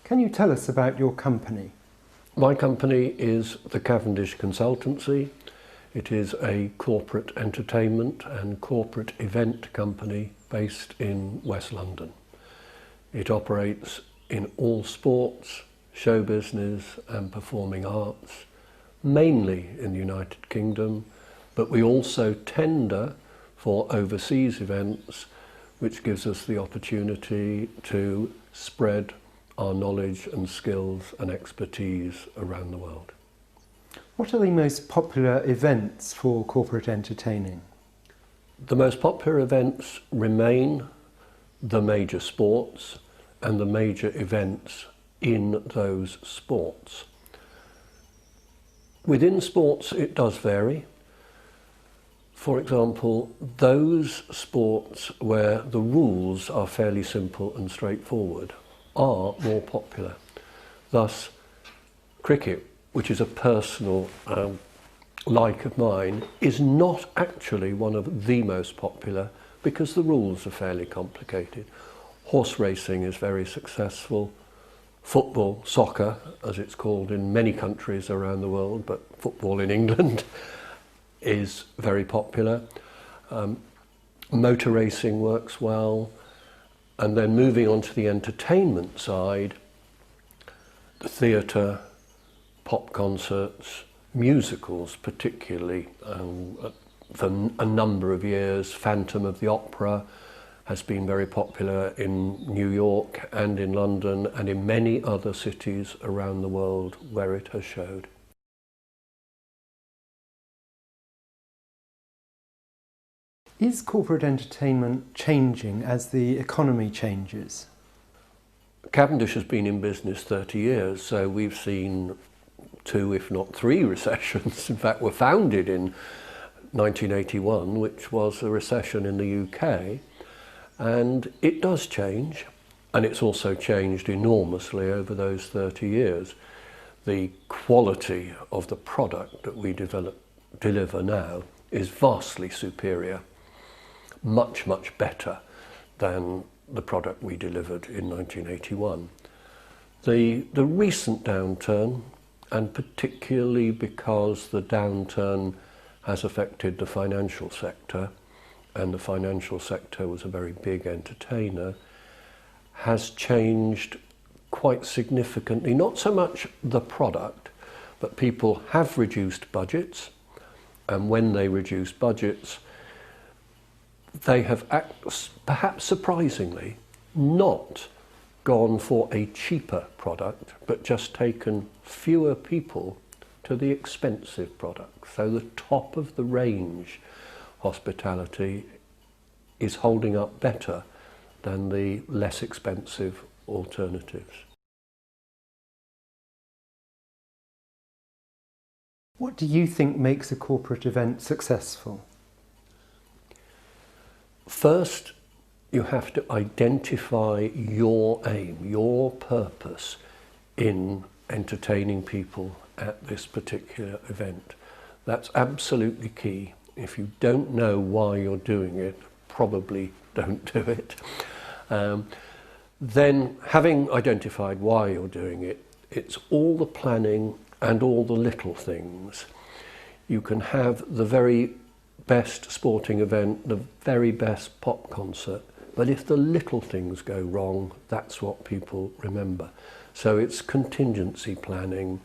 Can you tell us about your company? My company is the Cavendish Consultancy. It is a corporate entertainment and corporate event company based in West London. It operates in all sports, show business and performing arts, mainly in the United Kingdom, but we also tender for overseas events, which gives us the opportunity to spread our knowledge and skills and expertise around the world. What are the most popular events for corporate entertaining? The most popular events remain the major sports and the major events in those sports. Within sports it does vary. For example, those sports where the rules are fairly simple and straightforward are more popular. Thus, cricket, which is a personal like of mine, is not actually one of the most popular because the rules are fairly complicated. Horse racing is very successful. Football, soccer, as it's called in many countries around the world, but football in England is very popular. Motor racing works well. And then moving on to the entertainment side, the theatre, pop concerts, musicals particularly, for a number of years. Phantom of the Opera has been very popular in New York and in London and in many other cities around the world where it has showed. Is corporate entertainment changing as the economy changes? Cavendish has been in business 30 years, so we've seen 2, if not 3 recessions. In fact, we're founded in 1981, which was a recession in the UK, and it does change, and it's also changed enormously over those 30 years. The quality of the product that we deliver now is vastly superior. Much better than the product we delivered in 1981. The recent downturn, and particularly because the downturn has affected the financial sector, and the financial sector was a very big entertainer, has changed quite significantly. Not so much the product, but people have reduced budgets, and when they reduce budgets, they have, perhaps surprisingly, not gone for a cheaper product, but just taken fewer people to the expensive product. So the top of the range hospitality is holding up better than the less expensive alternatives. What do you think makes a corporate event successful? First, you have to identify your aim, your purpose in entertaining people at this particular event. That's absolutely key. If you don't know why you're doing it, probably don't do it. Then, having identified why you're doing it, it's all the planning and all the little things. You can have the very best sporting event, the very best pop concert, but if the little things go wrong, that's what people remember. So it's contingency planning,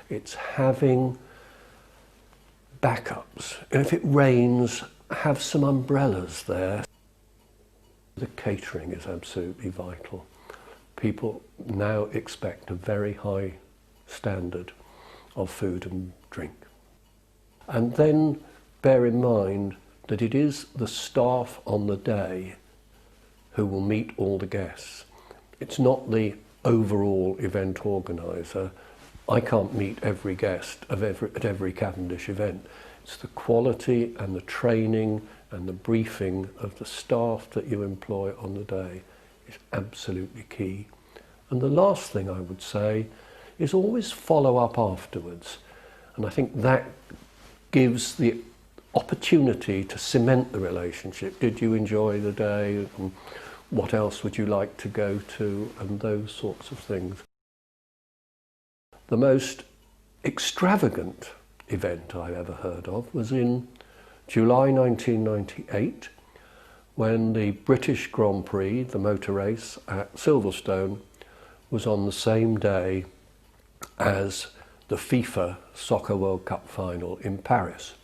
it's having backups. And if it rains, have some umbrellas there. The catering is absolutely vital. People now expect a very high standard of food and drink. And then bear in mind that it is the staff on the day who will meet all the guests. It's not the overall event organiser. I can't meet every guest at every Cavendish event. It's the quality and the training and the briefing of the staff that you employ on the day is absolutely key. And the last thing I would say is always follow up afterwards. And I think that gives the opportunity to cement the relationship. Did you enjoy the day? And what else would you like to go to? And those sorts of things. The most extravagant event I ever heard of was in July 1998, when the British Grand Prix, the motor race at Silverstone, was on the same day as the FIFA Soccer World Cup final in Paris.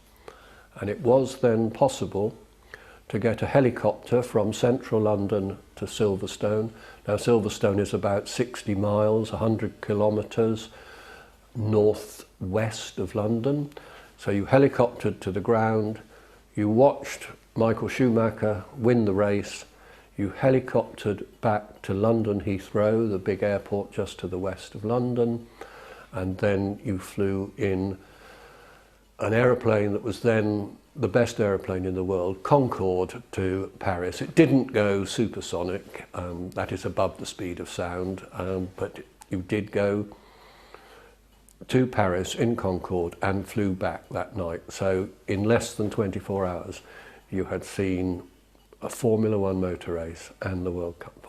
And it was then possible to get a helicopter from central London to Silverstone. Now Silverstone is about 60 miles, 100 kilometres northwest of London. So you helicoptered to the ground, you watched Michael Schumacher win the race, you helicoptered back to London Heathrow, the big airport just to the west of London, and then you flew in an aeroplane that was then the best aeroplane in the world, Concorde, to Paris. It didn't go supersonic, that is above the speed of sound, but you did go to Paris in Concorde and flew back that night. So in less than 24 hours, you had seen a Formula One motor race and the World Cup